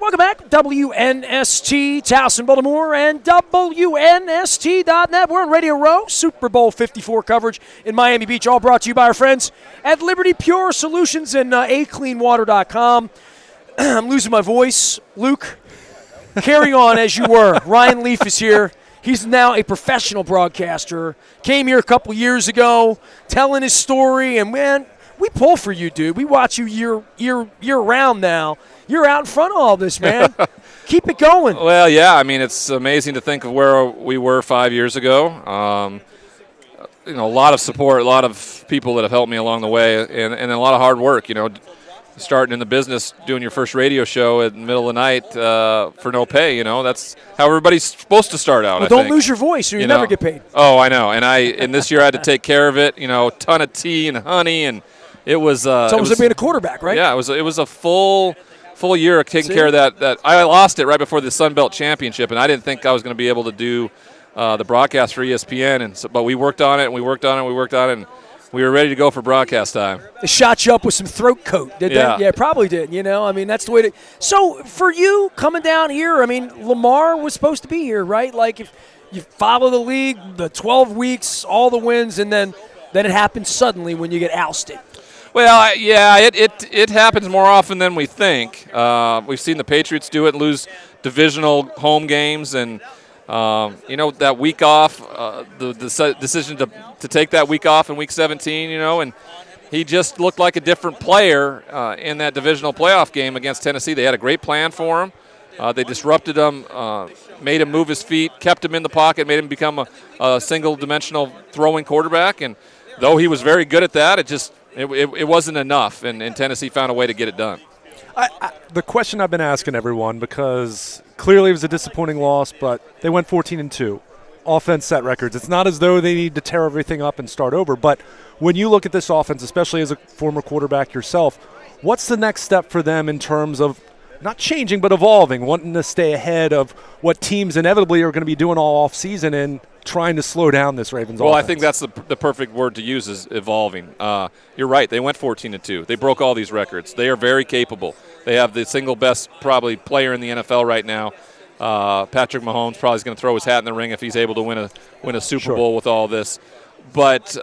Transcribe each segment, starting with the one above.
Welcome back. WNST, Towson, Baltimore, and WNST.net. We're on Radio Row, Super Bowl 54 coverage in Miami Beach, all brought to you by our friends at Liberty Pure Solutions and acleanwater.com. I'm losing my voice. Luke, carry on as you were. Ryan Leaf is here. He's now a professional broadcaster. Came here a couple years ago, telling his story, and man, we pull for you, dude. We watch you year round now. You're out in front of all this, man. Keep it going. Well, yeah. I mean, it's amazing to think of where we were 5 years ago. A lot of support, a lot of people that have helped me along the way, and a lot of hard work. Starting in the business, doing your first radio show in the middle of the night for no pay. That's how everybody's supposed to start out. Well, don't lose your voice, or you never get paid. Oh, I know. And this year I had to take care of it. Ton of tea and honey, and it was. It's almost like being a quarterback, right? Yeah, it was a full year of taking care of that. I lost it right before the Sun Belt Championship, and I didn't think I was going to be able to do the broadcast for ESPN. But we worked on it, and we worked on it, and we were ready to go for broadcast time. They shot you up with some throat coat, did they? Yeah, probably did. That's the way to. So for you coming down here, Lamar was supposed to be here, right? Like if you follow the league, the 12 weeks, all the wins, and then it happens suddenly when you get ousted. Well, it happens more often than we think. We've seen the Patriots do it and lose divisional home games, and that week off, the decision to take that week off in Week 17, and he just looked like a different player in that divisional playoff game against Tennessee. They had a great plan for him. They disrupted him, made him move his feet, kept him in the pocket, made him become a single-dimensional throwing quarterback, and though he was very good at that, it wasn't enough, and Tennessee found a way to get it done. The question I've been asking everyone, because clearly it was a disappointing loss, but they went 14-2. Offense set records. It's not as though they need to tear everything up and start over, but when you look at this offense, especially as a former quarterback yourself, what's the next step for them in terms of not changing but evolving, wanting to stay ahead of what teams inevitably are going to be doing all offseason and trying to slow down this Ravens offense? Well, I think that's the perfect word to use is evolving. You're right. They went 14-2. They broke all these records. They are very capable. They have the single best probably player in the NFL right now. Patrick Mahomes probably is going to throw his hat in the ring if he's able to win a Super Bowl with all this. But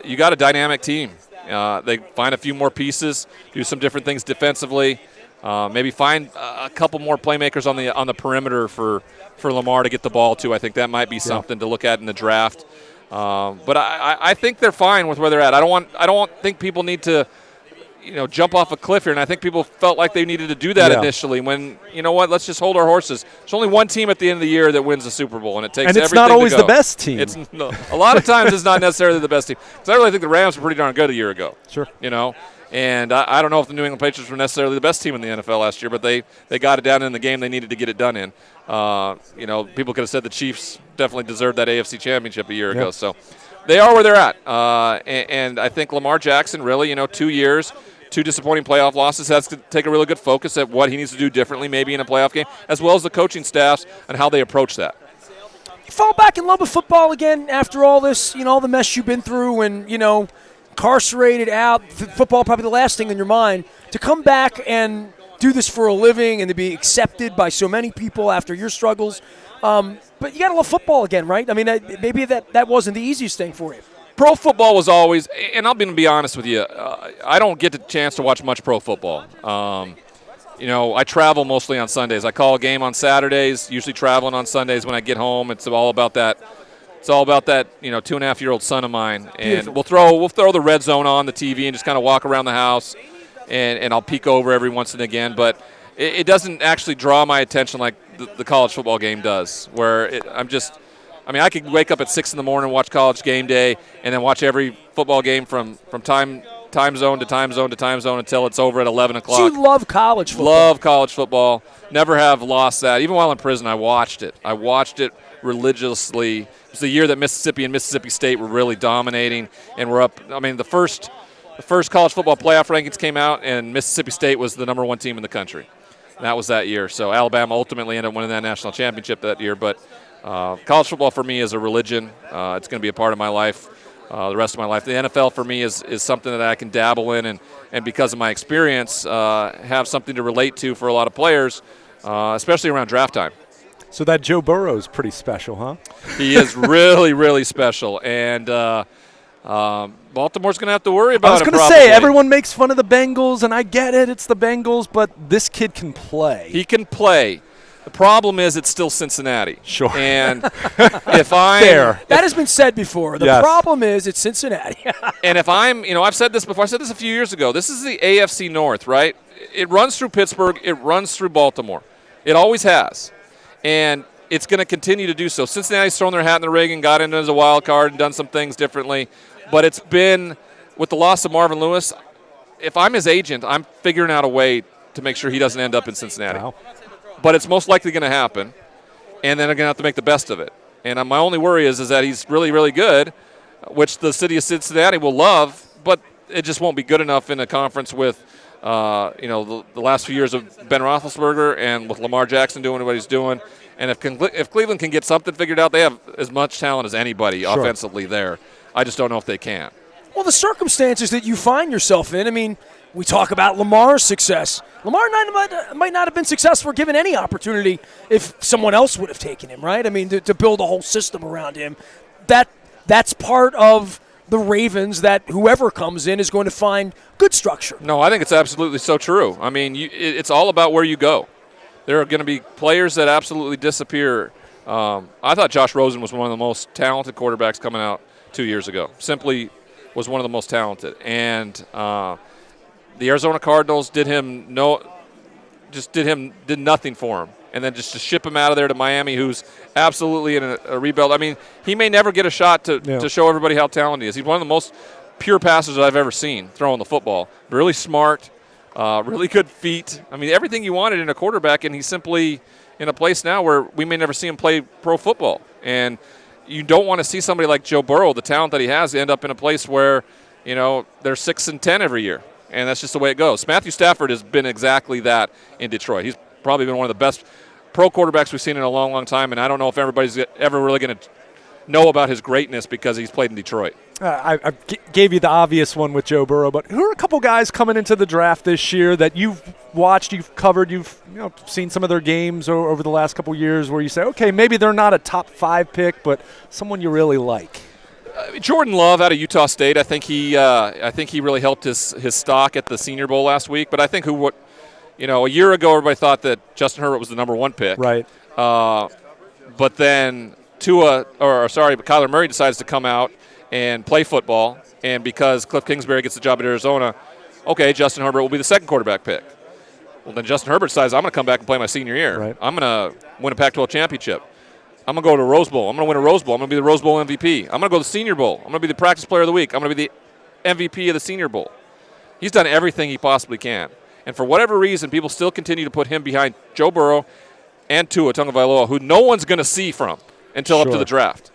you got a dynamic team. They find a few more pieces, do some different things defensively. Maybe find a couple more playmakers on the perimeter for Lamar to get the ball to. I think that might be something to look at in the draft. But I think they're fine with where they're at. I don't think people need to jump off a cliff here, and I think people felt like they needed to do that initially when, let's just hold our horses. There's only one team at the end of the year that wins the Super Bowl, and it takes everything to go. And it's not always the best team. A lot of times it's not necessarily the best team. Because I really think the Rams were pretty darn good a year ago. Sure. And I don't know if the New England Patriots were necessarily the best team in the NFL last year, but they got it down in the game they needed to get it done in. People could have said the Chiefs definitely deserved that AFC Championship a year ago. So they are where they're at. And I think Lamar Jackson really, 2 years, 2 disappointing playoff losses, has to take a really good focus at what he needs to do differently maybe in a playoff game, as well as the coaching staffs and how they approach that. You fall back in love with football again after all this, all the mess you've been through and, incarcerated out, football probably the last thing on your mind, to come back and do this for a living and to be accepted by so many people after your struggles. But you got to love football again, right? Maybe that wasn't the easiest thing for you. Pro football was always, and I'm going to be honest with you, I don't get the chance to watch much pro football. I travel mostly on Sundays. I call a game on Saturdays, usually traveling on Sundays when I get home. It's all about that. It's all about that, 2.5-year-old son of mine. And we'll throw the red zone on the TV and just kind of walk around the house, and I'll peek over every once and again. But it doesn't actually draw my attention like the college football game does, where I could wake up at 6 in the morning and watch College Game Day and then watch every football game from time zone to time zone to time zone until it's over at 11 o'clock. So you love college football. Love college football. Never have lost that. Even while in prison, I watched it. I watched it religiously. It was the year that Mississippi and Mississippi State were really dominating, and we're up. The first college football playoff rankings came out, and Mississippi State was the number 1 team in the country. And that was that year. So Alabama ultimately ended up winning that national championship that year. But college football for me is a religion. It's going to be a part of my life the rest of my life. The NFL for me is something that I can dabble in, and because of my experience, have something to relate to for a lot of players especially around draft time. So that Joe Burrow's pretty special, huh? He is really, really special, and Baltimore's going to have to worry about I was him. going to say, everyone makes fun of the Bengals, and I get it, it's the Bengals, but this kid can play. He can play. The problem is it's still Cincinnati. Sure. And if I'm Fair. That has been said before. The problem is it's Cincinnati. And if I'm, I've said this before. I said this a few years ago. This is the AFC North, right? It runs through Pittsburgh. It runs through Baltimore. It always has. And it's going to continue to do so. Cincinnati's thrown their hat in the ring and got in as a wild card and done some things differently. But it's been, with the loss of Marvin Lewis, if I'm his agent, I'm figuring out a way to make sure he doesn't end up in Cincinnati. Wow. But it's most likely going to happen, and then they're going to have to make the best of it. And my only worry is that he's really, really good, which the city of Cincinnati will love, but it just won't be good enough in a conference with, the last few years of Ben Roethlisberger and with Lamar Jackson doing what he's doing. And if Cleveland can get something figured out, they have as much talent as anybody offensively there. I just don't know if they can. Well, the circumstances that you find yourself in, I mean, we talk about Lamar's success. Lamar might not have been successful given any opportunity if someone else would have taken him, right? I mean, to build a whole system around him. That's part of the Ravens, that whoever comes in is going to find good structure. No, I think it's absolutely so true. I mean, it's all about where you go. There are going to be players that absolutely disappear. I thought Josh Rosen was one of the most talented quarterbacks coming out 2 years ago. Simply was one of the most talented. And the Arizona Cardinals did nothing for him. And then just to ship him out of there to Miami, who's absolutely in a rebuild. I mean, he may never get a shot to show everybody how talented he is. He's one of the most pure passers that I've ever seen throwing the football. Really smart, really good feet. I mean, everything you wanted in a quarterback, and he's simply in a place now where we may never see him play pro football. And you don't want to see somebody like Joe Burrow, the talent that he has, end up in a place where, they're 6-10 every year. And that's just the way it goes. Matthew Stafford has been exactly that in Detroit. He's probably been one of the best pro quarterbacks we've seen in a long, long time, and I don't know if everybody's ever really going to know about his greatness because he's played in Detroit. I gave you the obvious one with Joe Burrow, but who are a couple guys coming into the draft this year that you've watched, you've covered, you've seen some of their games over the last couple years where you say, okay, maybe they're not a top 5 pick, but someone you really like? Jordan Love out of Utah State. I think he really helped his stock at the Senior Bowl last week. But I think a year ago everybody thought that Justin Herbert was the number 1 pick. Right. But then Kyler Murray decides to come out and play football, and because Cliff Kingsbury gets the job at Arizona, okay, Justin Herbert will be the 2nd quarterback pick. Well, then Justin Herbert decides, I'm going to come back and play my senior year. Right. I'm going to win a Pac-12 championship. I'm going to go to a Rose Bowl. I'm going to win a Rose Bowl. I'm going to be the Rose Bowl MVP. I'm going to go to the Senior Bowl. I'm going to be the Practice Player of the Week. I'm going to be the MVP of the Senior Bowl. He's done everything he possibly can. And for whatever reason, people still continue to put him behind Joe Burrow and Tua Tagovailoa, who no one's going to see from until up to the draft.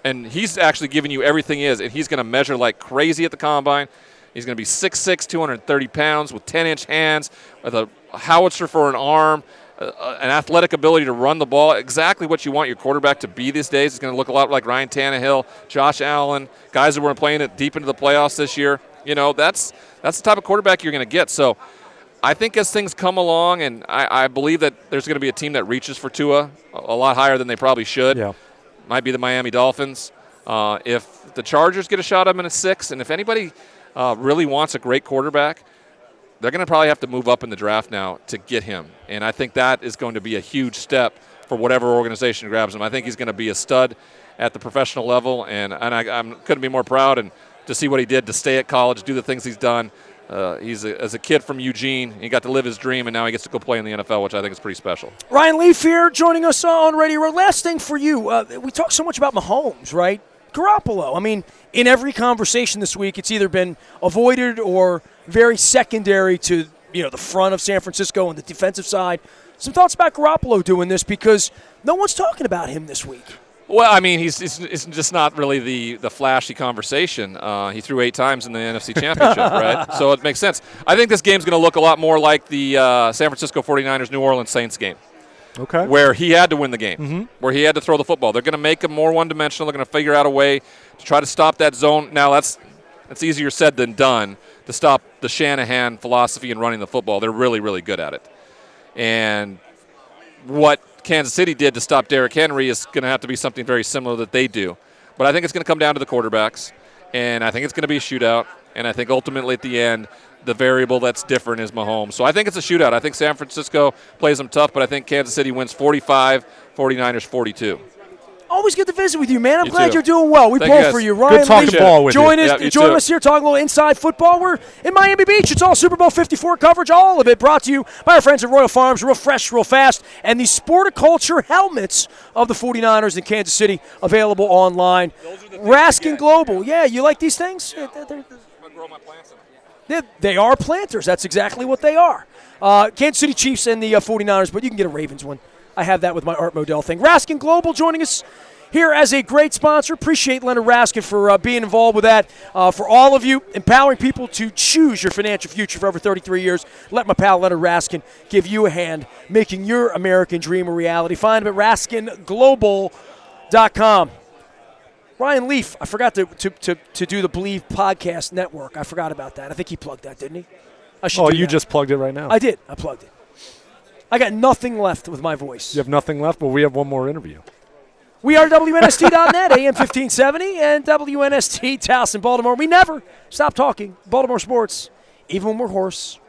And he's actually giving you everything he is, and he's going to measure like crazy at the combine. He's going to be 6'6", 230 pounds with 10-inch hands, with a howitzer for an arm, an athletic ability to run the ball, exactly what you want your quarterback to be these days. He's going to look a lot like Ryan Tannehill, Josh Allen, guys that were playing it deep into the playoffs this year. That's the type of quarterback you're going to get. So I think as things come along, and I believe that there's going to be a team that reaches for Tua a lot higher than they probably should. Yeah. Might be the Miami Dolphins. If the Chargers get a shot at him in a 6, and if anybody really wants a great quarterback, they're going to probably have to move up in the draft now to get him. And I think that is going to be a huge step for whatever organization grabs him. I think he's going to be a stud at the professional level, and I couldn't be more proud and to see what he did to stay at college, do the things he's done. As a kid from Eugene, he got to live his dream, and now he gets to go play in the NFL, which I think is pretty special. Ryan Leaf here, joining us on Radio Row. Last thing for you, we talk so much about Mahomes, right? Garoppolo. I mean, in every conversation this week, it's either been avoided or very secondary to the front of San Francisco and the defensive side. Some thoughts about Garoppolo doing this, because no one's talking about him this week. Well, I mean, it's just not really the flashy conversation. He threw 8 times in the NFC Championship, right? So it makes sense. I think this game's going to look a lot more like the San Francisco 49ers New Orleans Saints game. Okay. Where he had to win the game, where he had to throw the football. They're going to make him more one-dimensional. They're going to figure out a way to try to stop that zone. Now, that's easier said than done, to stop the Shanahan philosophy in running the football. They're really, really good at it. And what Kansas City did to stop Derrick Henry is going to have to be something very similar that they do. But I think it's going to come down to the quarterbacks, and I think it's going to be a shootout, and I think ultimately at the end the variable that's different is Mahomes. So I think it's a shootout. I think San Francisco plays them tough, but I think Kansas City wins 45, 49ers 42. Always good to visit with you, man. I'm You glad too. you're doing well. We Thank you, both guys. for you. Good Ryan talking Leaf, ball with you. join Yeah, you us too. here, talking a little inside football. We're in Miami Beach. It's all Super Bowl 54 coverage, all of it brought to you by our friends at Royal Farms, real fresh, real fast, and the Sporticulture helmets of the 49ers in Kansas City, available online. Raskin Global. Yeah, you like these things? They are planters. That's exactly what they are. Kansas City Chiefs and the 49ers, but you can get a Ravens one. I have that with my Art Modell thing. Raskin Global joining us here as a great sponsor. Appreciate Leonard Raskin for being involved with that. For all of you, empowering people to choose your financial future for over 33 years. Let my pal Leonard Raskin give you a hand, making your American dream a reality. Find him at RaskinGlobal.com. Ryan Leaf, I forgot to do the Believe Podcast Network. I forgot about that. I think he plugged that, didn't he? I should. Oh, do you that. just plugged it right now. I did. I plugged it. I got nothing left with my voice. You have nothing left? Well, we have one more interview. We are WNST.net, AM 1570, and WNST Towson, Baltimore. We never stop talking Baltimore sports, even when we're hoarse.